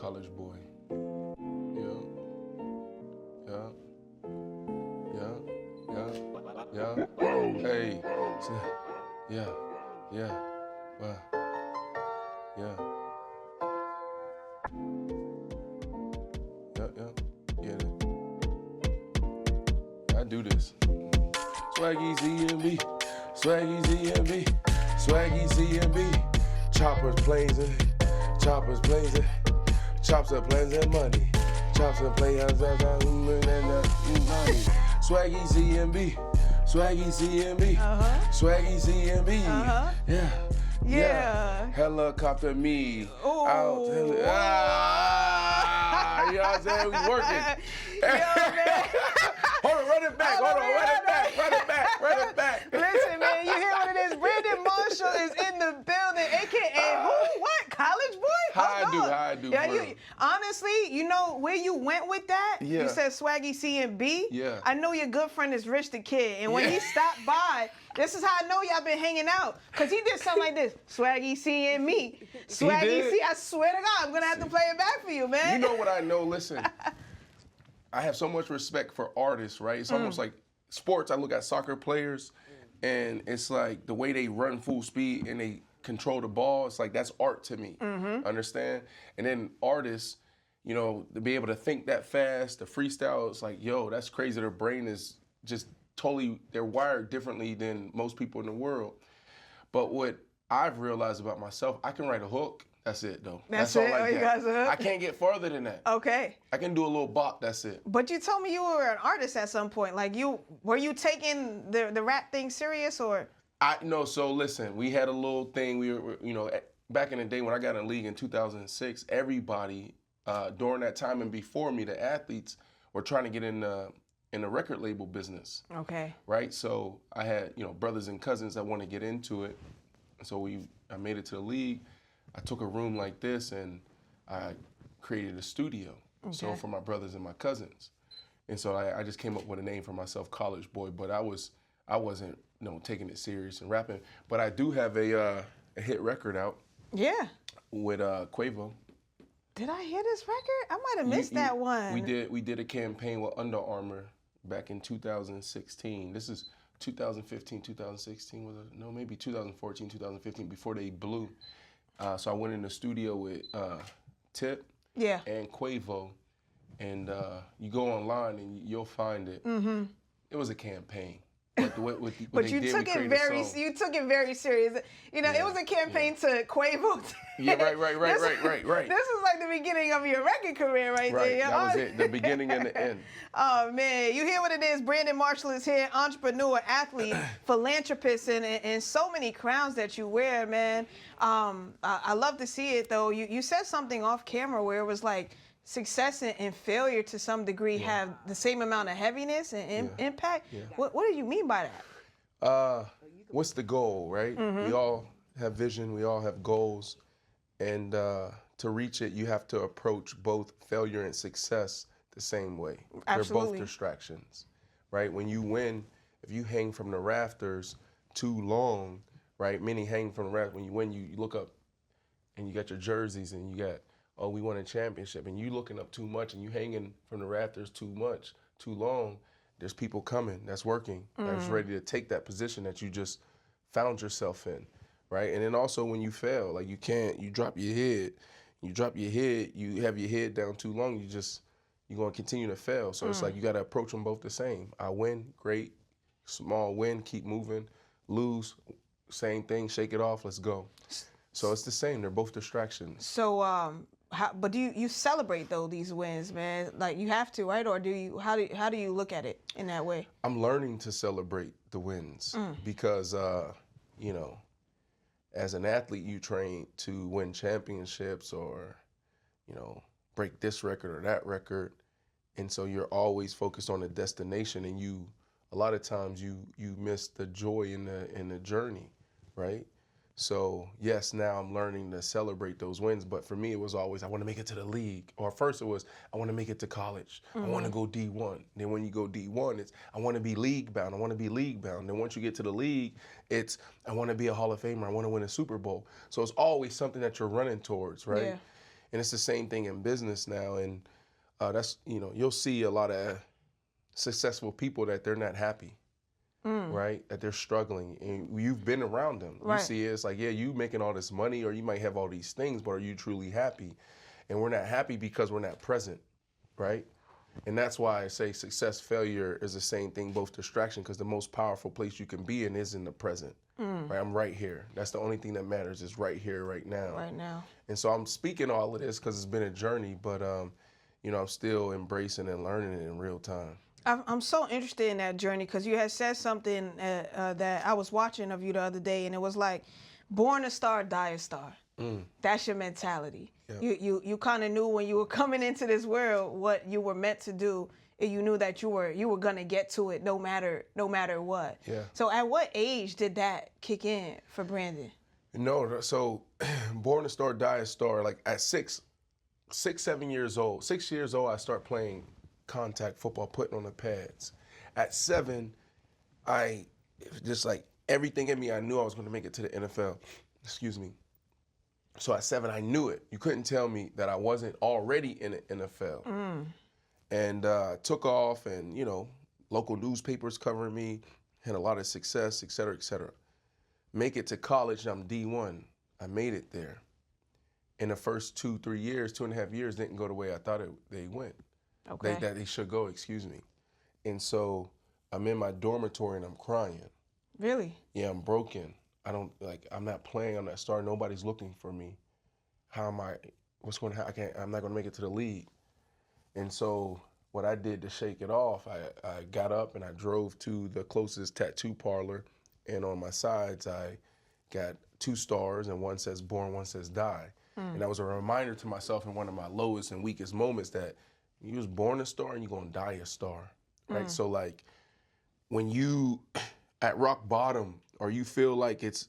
college boy. Yeah. Hey. Yeah. Well. Yeah. Yeah. I do this. Swaggy Sie and me. Swaggy Sie and me. Swaggy Sie and me. Choppers, planes, and choppers, planes, and chops and planes and money. Chops and planes and money. Swaggy Sie and me. Swaggy Sie and me. Swaggy Sie and me. Yeah. Helicopter me. Ooh. Out. You know what I'm saying? We working. Hold on, run it back. Run it back. Listen, man, you hear what it is? Brandon Marshall is in the building, aka who? What? College boy? How I do. Yeah, honestly, you know where you went with that? Yeah. You said Swaggy Sie and B. Yeah. I know your good friend is Rich the Kid, and when he stopped by, this is how I know y'all been hanging out. Cause he did something like this: Swaggy Sie and me. Swaggy Sie. I swear to God, I'm gonna have to play it back for you, man. You know what I know? Listen, I have so much respect for artists, right? It's almost like sports. I look at soccer players, and it's like the way they run full speed and they control the ball. It's like that's art to me. Understand? And then artists, you know, to be able to think that fast, the freestyle, it's like, yo, that's crazy. Their brain is just totally, they're wired differently than most people in the world. But what I've realized about myself, I can write a hook. That's it, though. That's all it? I You got. got a hook? I can't get farther than that. Okay. I can do a little bop. That's it. But you told me you were an artist at some point. Like, were you taking the rap thing serious, or? No, so listen, we had a little thing. We were, you know, back in the day when I got in the league in 2006, everybody during that time and before me, the athletes were trying to get in the record label business. Okay. Right? So I had, you know, brothers and cousins that want to get into it. So I made it to the league. I took a room like this and I created a studio. Okay. So for my brothers and my cousins. And so I just came up with a name for myself, College Boy, but I wasn't, you know, taking it serious and rapping. But I do have a hit record out. Yeah. With Quavo. Did I hear this record? I might have missed that one. We did a campaign with Under Armour back in 2016. This is 2015, 2016 was it? No, maybe 2014, 2015 before they blew. So I went in the studio with Tip and Quavo, and you go online and you'll find it. It was a campaigin. But you took it very serious. You know, it was a campaign to Quavo. Yeah, right. This is like the beginning of your record career right there. That was it, the beginning and the end. Oh, man. You hear what it is. Brandon Marshall is here, entrepreneur, athlete, philanthropist, and so many crowns that you wear, man. I love to see it, though. You said something off camera where it was like, success and failure to some degree have the same amount of heaviness and impact. What do you mean by that? What's the goal, right? We all have vision, we all have goals, and to reach it, you have to approach both failure and success the same way. Absolutely. They're both distractions, right? When you win, if you hang from the rafters too long, right? Many hang from the rafters. When you win, you look up and you got your jerseys and you got, oh, we won a championship, and you looking up too much and you hanging from the rafters too long, there's people coming that's working, that's ready to take that position that you just found yourself in, right? And then also when you fail, like you drop your head, you have your head down too long, you're gonna continue to fail. So it's like you gotta approach them both the same. I win, great. Small win, keep moving. Lose, same thing, shake it off, let's go. So it's the same, they're both distractions. So, but do you celebrate though these wins, man? Like you have to, right? Or do you? How do you look at it in that way? I'm learning to celebrate the wins because you know, as an athlete, you train to win championships or, you know, break this record or that record, and so you're always focused on the destination, and a lot of times you miss the joy in the journey, right? So yes, now I'm learning to celebrate those wins, but for me it was always, I want to make it to the league. Or first it was, I want to make it to college. I want to go D1. Then when you go D1, it's, I want to be league bound. Then once you get to the league, it's, I want to be a Hall of Famer. I want to win a Super Bowl. So it's always something that you're running towards, right? Yeah. And it's the same thing in business now. And that's, you'll see a lot of successful people that they're not happy, right? That they're struggling. And you've been around them. Right. You see it's like, yeah, you making all this money or you might have all these things, but are you truly happy? And we're not happy because we're not present, right? And that's why I say success, failure is the same thing, both distraction, because the most powerful place you can be in is in the present. Right? I'm right here. That's the only thing that matters is right here, right now. Right now. And so I'm speaking all of this because it's been a journey, but I'm still embracing and learning it in real time. I'm so interested in that journey because you had said something that I was watching of you the other day, and it was like, born a star, die a star. That's your mentality. Yep. You kind of knew when you were coming into this world what you were meant to do, and you knew that you were gonna get to it no matter what. Yeah. So at what age did that kick in for Brandon? No, so born a star, die a star. Like at 7 years old, 6 years old, I start playing contact football, putting on the pads. At 7, I just like everything in me, I knew I was going to make it to the NFL. Excuse me. So at 7, I knew it. You couldn't tell me that I wasn't already in the NFL. And took off, and local newspapers covering me, had a lot of success, et cetera, et cetera. Make it to college, I'm D1. I made it there. In the first 2.5 years, didn't go the way I thought they went. Okay. That they should go, excuse me. And so I'm in my dormitory and I'm crying. Really? Yeah, I'm broken. I'm not playing, I'm not starting, nobody's looking for me. What's going to happen? I'm not going to make it to the league. And so what I did to shake it off, I got up and I drove to the closest tattoo parlor, and on my sides I got 2 stars, and one says born, one says die. And that was a reminder to myself in one of my lowest and weakest moments that you was born a star and you're gonna die a star, right? So like when you at rock bottom, or you feel like it's,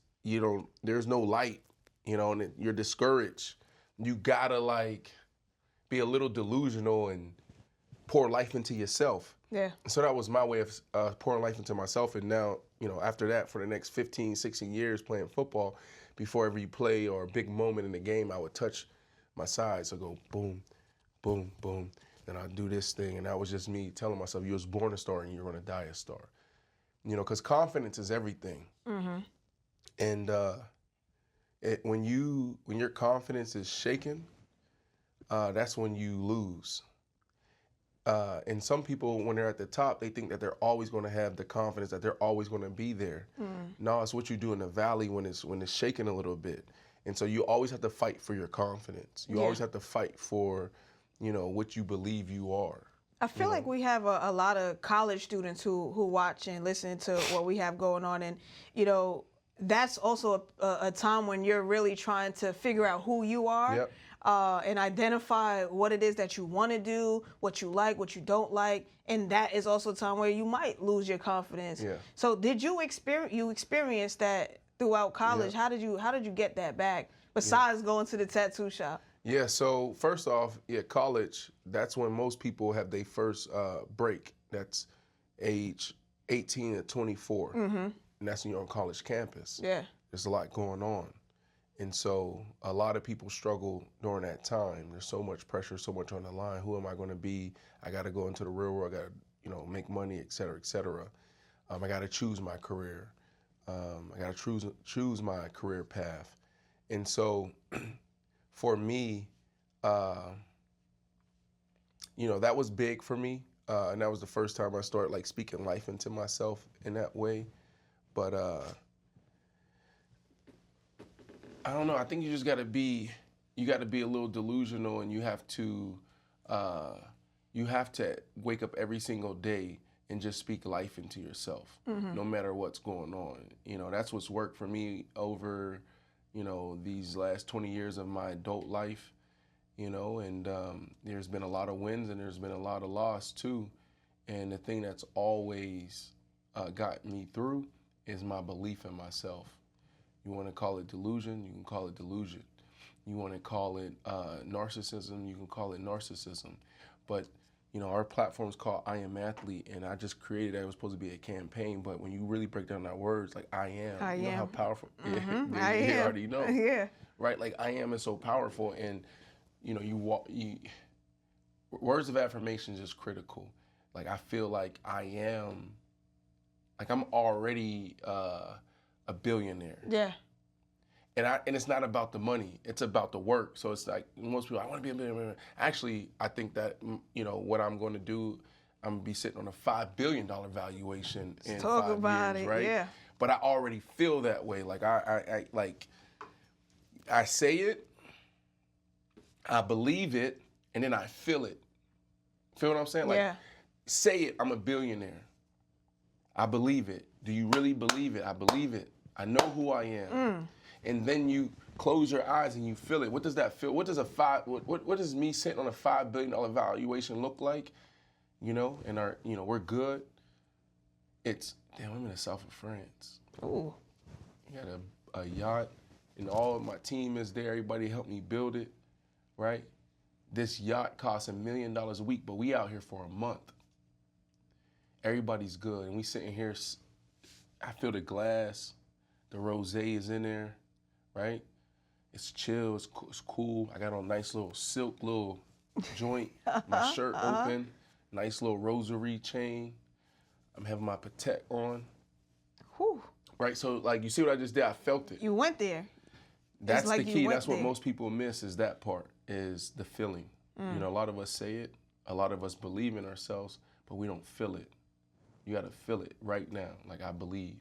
there's no light, and you're discouraged, you gotta like be a little delusional and pour life into yourself. Yeah. So that was my way of pouring life into myself. And now, after that, for the next 15, 16 years playing football, before every play or big moment in the game, I would touch my sides. So go boom, boom, boom. And I'd do this thing. And that was just me telling myself, you was born a star and you're going to die a star. Because confidence is everything. And when your confidence is shaken, that's when you lose. And some people, when they're at the top, they think that they're always going to have the confidence, that they're always going to be there. No, it's what you do in the valley when it's shaking a little bit. And so you always have to fight for your confidence. You always have to fight for, what you believe you are. I feel like we have a lot of college students who watch and listen to what we have going on. And, that's also a time when you're really trying to figure out who you are. Yep. And identify what it is that you want to do, what you like, what you don't like, and that is also a time where you might lose your confidence. Yeah. So did you experience that throughout college? Yeah. How did you get that back besides going to the tattoo shop? Yeah. So first off, college. That's when most people have their first break. That's age 18 to 24, and that's when you're on college campus. Yeah. There's a lot going on. And so a lot of people struggle during that time. There's so much pressure, so much on the line. Who am I going to be? I got to go into the real world. I got to, make money, et cetera, et cetera. I got to choose my career. I got to choose my career path. And so for me, that was big for me. And that was the first time I started like speaking life into myself in that way. But I don't know. I think you just got to be a little delusional, and you have to wake up every single day and just speak life into yourself, no matter what's going on. That's what's worked for me over, these last 20 years of my adult life, and there's been a lot of wins and there's been a lot of loss too. And the thing that's always got me through is my belief in myself. You want to call it delusion, you can call it delusion. You want to call it narcissism, you can call it narcissism. But, our platform is called I Am Athlete, and I just created that. It was supposed to be a campaign, but when you really break down that words, like I am, you know how powerful, I am. you already know. Yeah. Right, like I am is so powerful, and you know, words of affirmation is critical. Like, I feel like I'm already a billionaire. Yeah. And it's not about the money, it's about the work. So it's like, most people, I want to be a billionaire. Actually, I think that, you know, what I'm going to do, I'm going to be sitting on a $5 billion valuation in 5 years, right? Yeah. But I already feel that way. Like, I say it, I believe it, and then I feel it. Feel what I'm saying? Like, yeah. Say it, I'm a billionaire. I believe it. Do you really believe it? I believe it. I know who I am. And then you close your eyes and you feel it. What does that feel? What does what does me sitting on a $5 billion valuation look like? You know, and we're good. It's, damn, I'm in the south of France. Ooh. We got a yacht, and all of my team is there. Everybody helped me build it, right? This yacht costs $1 million a week, but we out here for a month. Everybody's good, and we sitting here. I feel the glass, the rosé is in there, right? It's chill, it's cool. I got on a nice little silk little joint, my shirt open, nice little rosary chain. I'm having my Patek on. Whew. Right, so like, you see what I just did? I felt it. You went there. That's like the key. went That's what there. most people miss, is that part, is the feeling. You know, a lot of us say it, a lot of us believe in ourselves, but we don't feel it. You gotta feel it right now, like, I believe.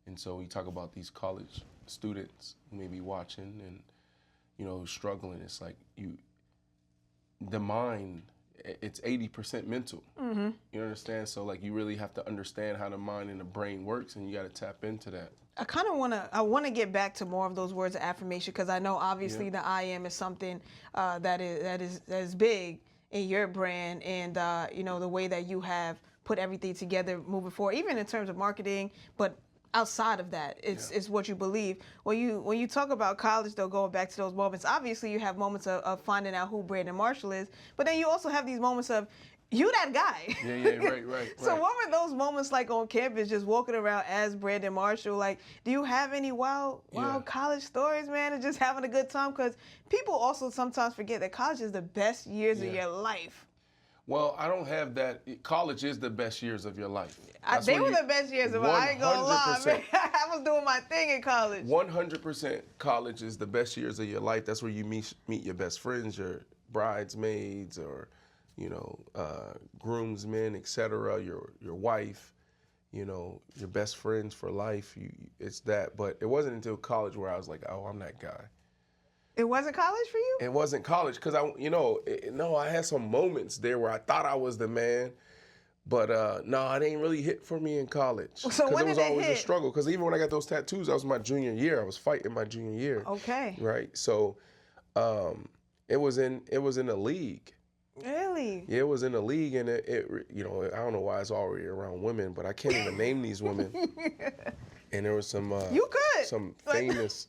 And so we talk about these college students who may be watching and, you know, struggling. It's like, the mind, it's 80% mental. You understand? So like, you really have to understand how the mind and the brain works, and you gotta tap into that. I want to get back to more of those words of affirmation, because I know obviously the I am is something that is big in your brand, and you know, the way that you have put everything together moving forward, even in terms of marketing, but outside of that, it's what you believe. When you talk about college, though, going back to those moments, obviously you have moments of finding out who Brandon Marshall is, but then you also have these moments of, you that guy. Yeah, right. So what were those moments like on campus, just walking around as Brandon Marshall? Like, do you have any wild college stories, man, and just having a good time? Because people also sometimes forget that college is the best years of your life. Well, I don't have that. College is the best years of your life. They were the best years of my life. I ain't gonna lie, man. I was doing my thing in college. 100% college is the best years of your life. That's where you meet your best friends, your bridesmaids, or, you know, groomsmen, etc. Your wife, you know, your best friends for life. It's that. But it wasn't until college where I was like, oh, I'm that guy. It wasn't college for you? It wasn't college, because I had some moments there where I thought I was the man, but no, it ain't really hit for me in college. So when it was did it always hit? a struggle. Because even when I got those tattoos, that was my junior year. I was fighting my junior year. Okay. Right. So, it was in a league. Really? Yeah, it was in a league, and it you know, I don't know why it's already around women, but I can't even name these women. And there was some you could. some famous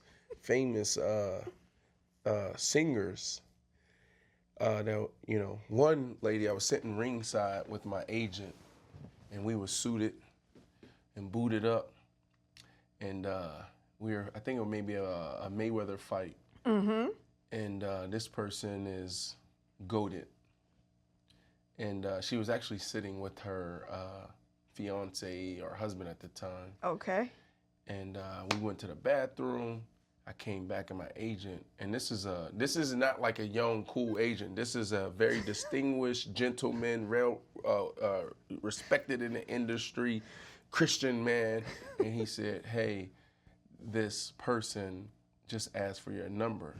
singers. Now, you know, one lady, I was sitting ringside with my agent, and we were suited and booted up, and I think it was maybe a Mayweather fight. And this person is goated, and she was actually sitting with her fiance or husband at the time. Okay. And we went to the bathroom. I came back, and my agent, and this is not like a young, cool agent. This is a very distinguished gentleman, respected in the industry, Christian man. And he said, hey, this person just asked for your number.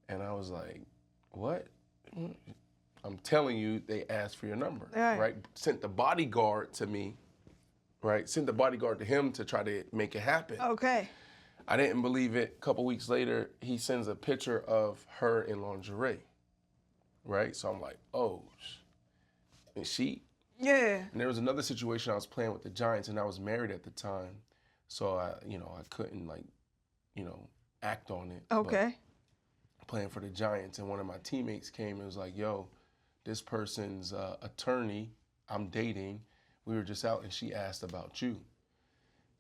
And I was like, what? I'm telling you, they asked for your number, right? Sent the bodyguard to me, right? Sent the bodyguard to him to try to make it happen. Okay. I didn't believe it. A couple weeks later, he sends a picture of her in lingerie, right? So I'm like, oh, and she? Yeah. And there was another situation. I was playing with the Giants, and I was married at the time, so I couldn't act on it. Okay. But playing for the Giants, and one of my teammates came and was like, yo, this person's attorney I'm dating, we were just out, and she asked about you.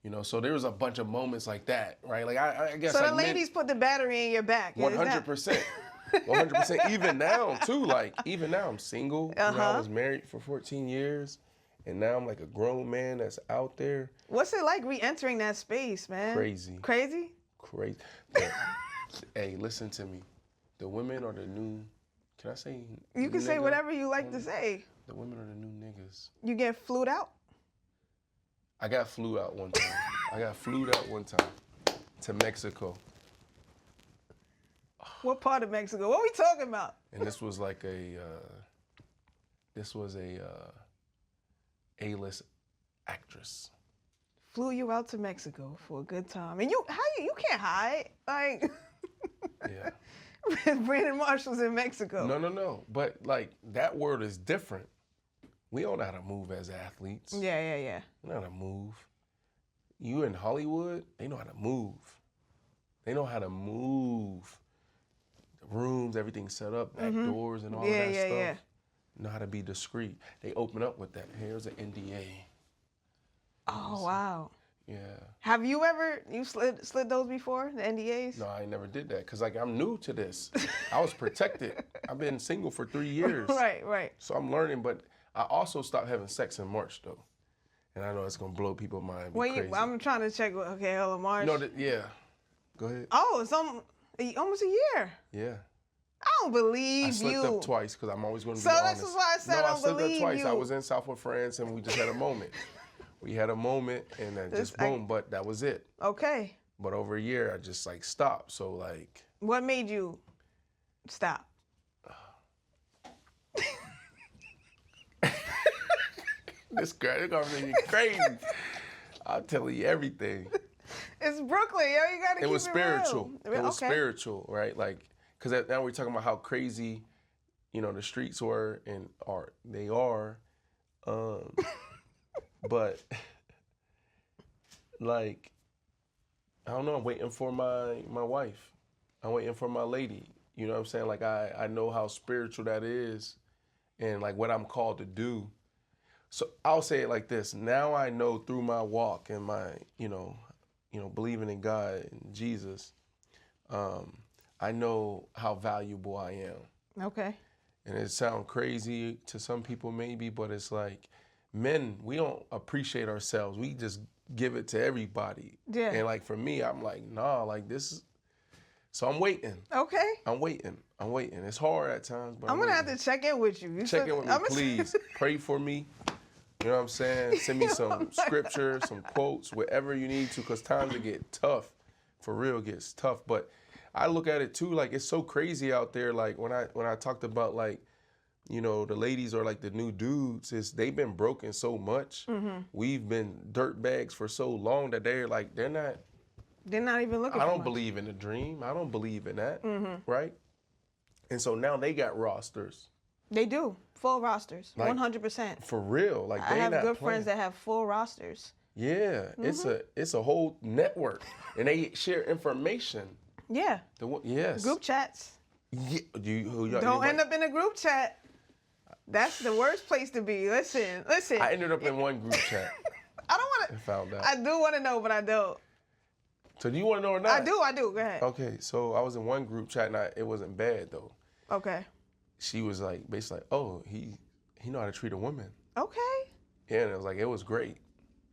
You know, so there was a bunch of moments like that, right? Like, I guess. So the ladies put the battery in your back. 100%. 100%. Even now, too. Like, even now, I'm single. You know, I Uh-huh. was married for 14 years, and now I'm like a grown man that's out there. What's it like re-entering that space, man? Crazy. Crazy? Crazy. But, hey, listen to me. The women are the new, can I say You can say nigga? whatever you like to say. The women are the new niggas. You get flued out? I got flew out one time. To Mexico. What part of Mexico? What we talking about? And this was like A-list actress. Flew you out to Mexico for a good time. And you can't hide. Like, Yeah. Brandon Marshall's in Mexico. No. But like that word is different. We don't know how to move as athletes. Yeah. We know how to move. You in Hollywood, they know how to move. They know how to move. The rooms, everything set up, back doors and all that stuff. Yeah. Know how to be discreet. They open up with that. Here's an NDA. Oh, wow. Yeah. Have you ever slid those before, the NDAs? No, I never did that because like I'm new to this. I was protected. I've been single for 3 years. Right. So I'm learning, but I also stopped having sex in March though. And I know it's gonna blow people's mind. Crazy. I'm trying to check. Okay, hold on, March. No, yeah. Go ahead. Oh, it's almost a year. Yeah. I don't believe I slipped you. up twice because I'm always going to be So honest. this is why I said no, I don't slipped believe up twice. you. I was in Southwood, France, and we just had a moment. We had a moment, and then just boom. But that was it. Okay. But over a year, I just like stopped. So like. What made you stop? This girl, it's gonna make me crazy. I'll tell you everything. It's Brooklyn, yo. You gotta keep it was spiritual. real. It was spiritual, right? Like, because now we're talking about how crazy, you know, the streets were and are. They are. But, like, I don't know. I'm waiting for my wife. I'm waiting for my lady. You know what I'm saying? Like, I know how spiritual that is and, like, what I'm called to do. So I'll say it like this. Now I know through my walk and my, you know, believing in God and Jesus, I know how valuable I am. Okay. And it sounds crazy to some people maybe, but it's like, men, we don't appreciate ourselves. We just give it to everybody. Yeah. And like for me, I'm like, nah, like this is, so I'm waiting. Okay. I'm waiting. It's hard at times, but I'm gonna have to check in with you. Check in with me, please. Pray for me. You know what I'm saying? Send me some scripture, some quotes, whatever you need to, because times it get tough. For real, gets tough. But I look at it too, like it's so crazy out there. Like when I talked about like, you know, the ladies are like the new dudes, they've been broken so much. We've been dirt bags for so long that they're not even looking. I don't believe in the dream. I don't believe in that. Right? And so now they got rosters. They do. Full rosters. Like, 100%. For real. Like I have good playing. friends that have full rosters. Yeah. It's a whole network. And they share information. Yeah. Yes. Group chats. Yeah. Don't end up in a group chat. That's the worst place to be. Listen. I ended up in one group chat. I don't want to. Found out. I do want to know, but I don't. So do you want to know or not? I do. Go ahead. Okay. So I was in one group chat and it wasn't bad though. Okay. She was like, basically like, oh, he know how to treat a woman. Okay. Yeah, and it was like, it was great.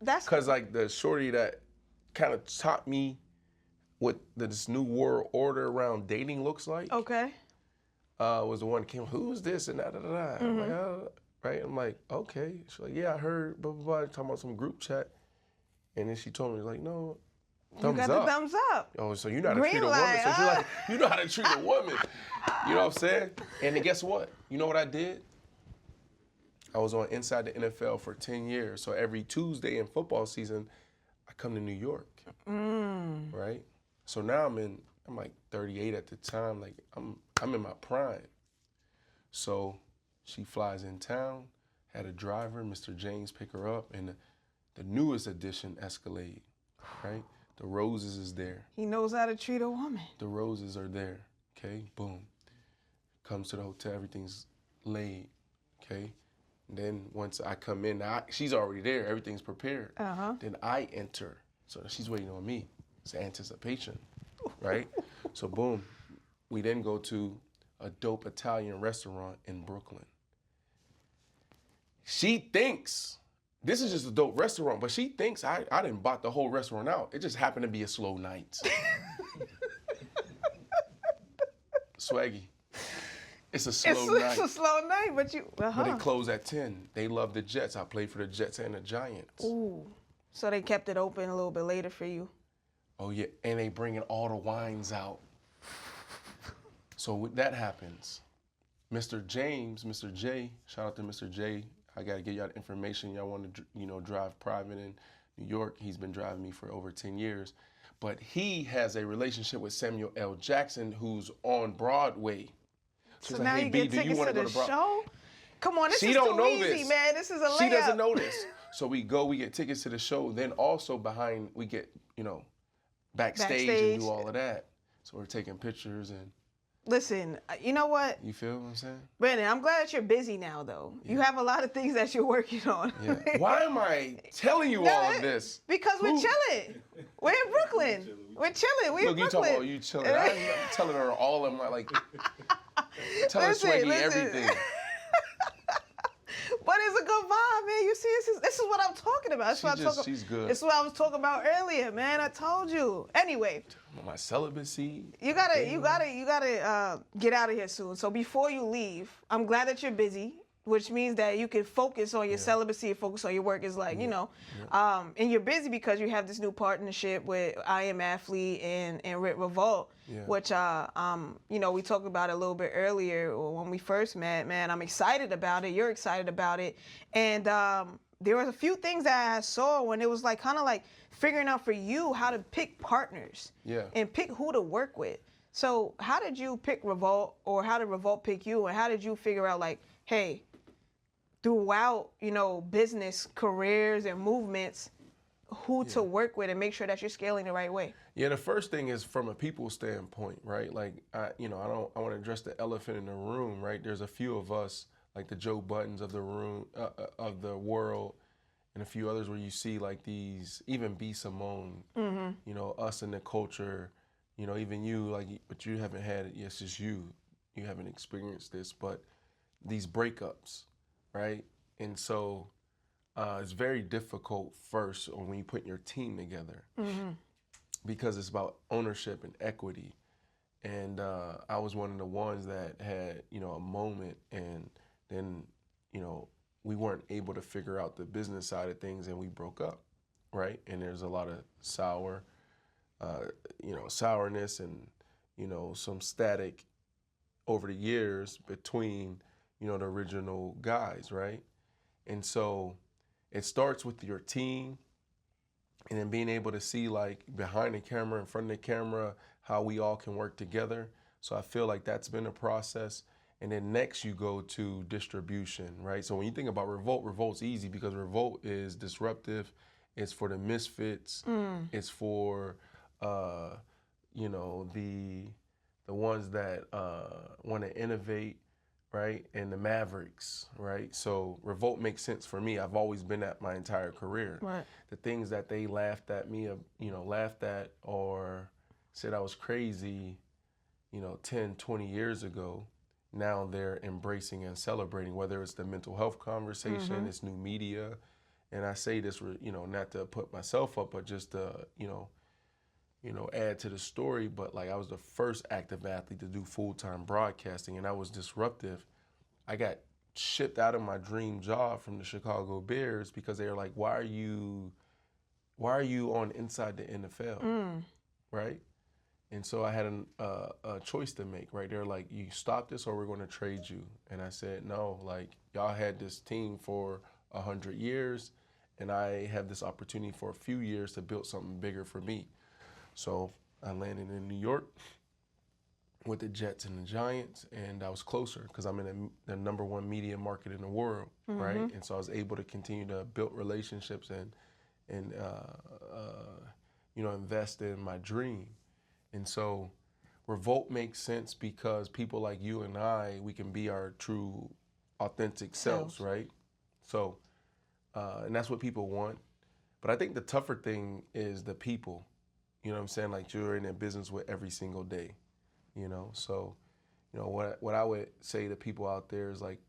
That's because like the shorty that kind of taught me what this new world order around dating looks like. Okay. Was the one that came, who's this and da. I'm like, right? I'm like, okay. She's like, yeah, I heard blah blah blah talking about some group chat, and then she told me like, no, thumbs you got up. The thumbs up. Oh, so you know how to Green treat a light. woman. So she's like, you know how to treat a woman. You know what I'm saying? And then guess what? You know what I did? I was on Inside the NFL for 10 years. So every Tuesday in football season, I come to New York. Right? So now I'm like 38 at the time. Like I'm in my prime. So she flies in town, had a driver, Mr. James, pick her up, and the newest edition Escalade, right? The roses is there. He knows how to treat a woman. The roses are there, okay? Boom. Comes to the hotel, everything's laid, okay? And then once I come in, she's already there, everything's prepared. Then I enter, so she's waiting on me. It's anticipation, right? So boom, we then go to a dope Italian restaurant in Brooklyn. She thinks this is just a dope restaurant, but she thinks I didn't bought the whole restaurant out. It just happened to be a slow night. Swaggy, it's a slow night. It's a slow night, but you. But it closed at 10. They love the Jets. I played for the Jets and the Giants. Ooh, so they kept it open a little bit later for you. Oh yeah, and they bringing all the wines out. So that happens. Mr. James, Mr. J, shout out to Mr. J. I gotta get y'all the information. Y'all want to, drive private in New York. He's been driving me for over 10 years. But he has a relationship with Samuel L. Jackson, who's on Broadway. So now you get tickets to the show? Come on, this is don't too know easy, this. man. This is a layup. She doesn't know this. So we get tickets to the show. Then also we get, backstage and do all of that. So we're taking pictures and. Listen, you know what? You feel what I'm saying? Brandon, I'm glad that you're busy now, though. Yeah. You have a lot of things that you're working on. Yeah. Why am I telling you all of this? Because we're chilling. We're in Brooklyn. We're chilling. We're in Brooklyn. You talking about you chilling. I'm telling her all of my, telling Swaggy everything. But it's a good vibe, man. You see, this is what I'm talking about. She's good. This is what I was talking about earlier, man. I told you. Anyway. My celibacy. You gotta get out of here soon. So before you leave, I'm glad that you're busy, which means that you can focus on your celibacy and focus on your work. Is and you're busy because you have this new partnership with I Am Athlete and REVOLT, which we talked about it a little bit earlier when we first met. Man, I'm excited about it. You're excited about it, and there was a few things that I saw when it was kind of figuring out for you how to pick partners and pick who to work with. So how did you pick REVOLT, or how did REVOLT pick you, and how did you figure out hey, throughout business careers and movements, who to work with and make sure that you're scaling the right way? Yeah, the first thing is from a people standpoint, right? I want to address the elephant in the room, right? There's a few of us, like the Joe Buttons of the room, of the world, and a few others where you see these, even B. Simone, us in the culture, even you, but you haven't had it. Yes, it's you. You haven't experienced this, but these breakups, right? And so it's very difficult first when you put your team together because it's about ownership and equity. And I was one of the ones that had, a moment, and then, we weren't able to figure out the business side of things, and we broke up, right? And there's a lot of sourness and, some static over the years between, the original guys, right? And so it starts with your team, and then being able to see behind the camera, in front of the camera, how we all can work together. So I feel that's been a process. And then next you go to distribution, right? So when you think about REVOLT, REVOLT's easy because REVOLT is disruptive. It's for the misfits. It's for, the ones that want to innovate, right? And the Mavericks, right? So REVOLT makes sense for me. I've always been at my entire career. Right. The things that they laughed at me, laughed at or said I was crazy, 10, 20 years ago, now they're embracing and celebrating, whether it's the mental health conversation, it's new media. And I say this, not to put myself up, but just to, add to the story. But I was the first active athlete to do full-time broadcasting, and I was disruptive. I got shipped out of my dream job from the Chicago Bears because they were like, why are you on inside the NFL, right? And so I had a choice to make, right? They're like, you stop this or we're going to trade you. And I said, no, y'all had this team for 100 years, and I have this opportunity for a few years to build something bigger for me. So I landed in New York with the Jets and the Giants, and I was closer because I'm in the number one media market in the world, right? And so I was able to continue to build relationships and invest in my dream. And so REVOLT makes sense because people like you and I, we can be our true, authentic selves, right? So, and that's what people want. But I think the tougher thing is the people. You know what I'm saying? You're in a business with every single day, So, You know, what I would say to people out there is like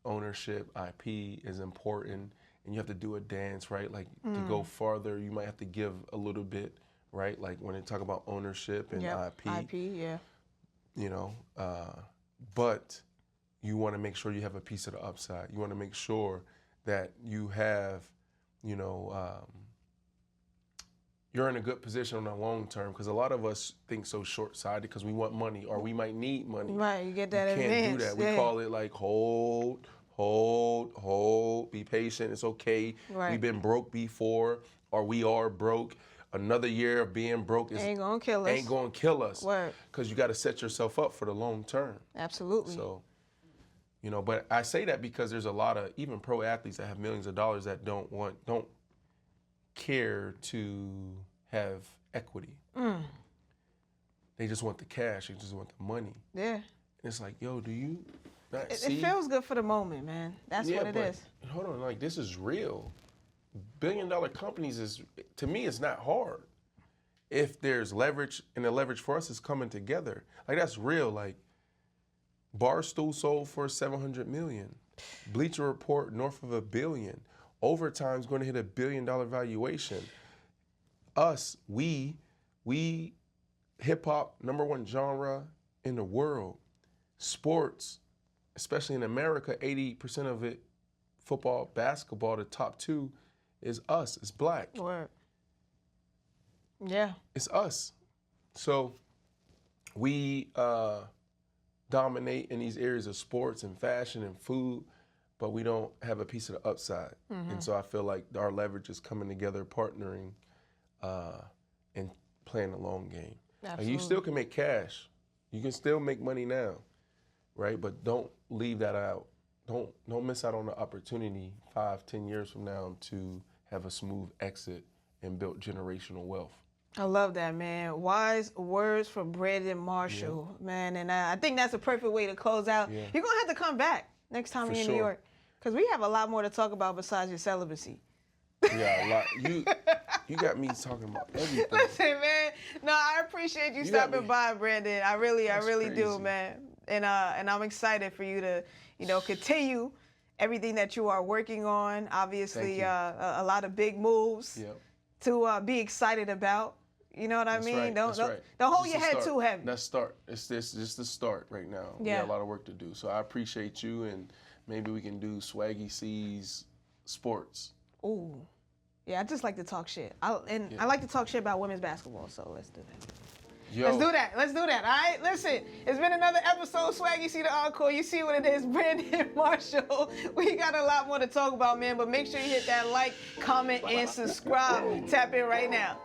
ownership, IP is important, and you have to do a dance, right? Like to go farther, you might have to give a little bit, right? Like when they talk about ownership and IP, yeah. you know, but you want to make sure you have a piece of the upside. You want to make sure that you have, you know, you're in a good position on the long term, because a lot of us think so short-sighted because we want money or we might need money. Right, you get that You can't advance. do that. We call it like hold, be patient. It's okay. Right. We've been broke before, or we are broke. Another year of being broke ain't gonna kill us. Ain't gonna kill us. Word. Because you got to set yourself up for the long term. Absolutely. So, you know, but I say that because there's a lot of even pro athletes that have millions of dollars that don't care to have equity. They just want the cash. They just want the money. Yeah. And it's like, yo, do you not It see? feels good for the moment, man. That's what it is. Hold on, like this is real. Billion-dollar companies is, to me, it's not hard. If there's leverage, and the leverage for us is coming together. Like that's real. Like Barstool sold for $700 million. Bleacher Report north of $1 billion. Overtime's going to hit $1 billion valuation. Us, we hip hop, #1 genre in the world. Sports, especially in America, 80% of it, football, basketball, the top two is us. It's black. Word. Yeah. It's us. So we dominate in these areas of sports and fashion and food, but we don't have a piece of the upside. And so I feel like our leverage is coming together, partnering, and playing the long game. Like you still can make cash. You can still make money now, right? But don't leave that out. Don't miss out on the opportunity 5-10 years from now to have a smooth exit and build generational wealth. I love that, man. Wise words from Brandon Marshall, man. And I think that's a perfect way to close out. Yeah. You're going to have to come back next time you're in New York, because we have a lot more to talk about besides your celibacy. Yeah, a lot. You got me talking about everything. Listen, man. No, I appreciate you stopping by, Brandon. I really do, man. And I'm excited for you to, continue everything that you are working on. Obviously, a lot of big moves to be excited about. You know what I mean? Right. Don't hold your head too heavy. Let's start. It's just the start right now. Yeah. We got a lot of work to do. So I appreciate you, and maybe we can do Swaggy Sie's sports. Ooh. Yeah, I just like to talk shit. I like to talk shit about women's basketball, so let's do that. Yo. Let's do that, all right? Listen, it's been another episode of Swaggy Sie the Encore. You see what it is, Brandon Marshall. We got a lot more to talk about, man, but make sure you hit that like, comment, and subscribe. Tap in right now.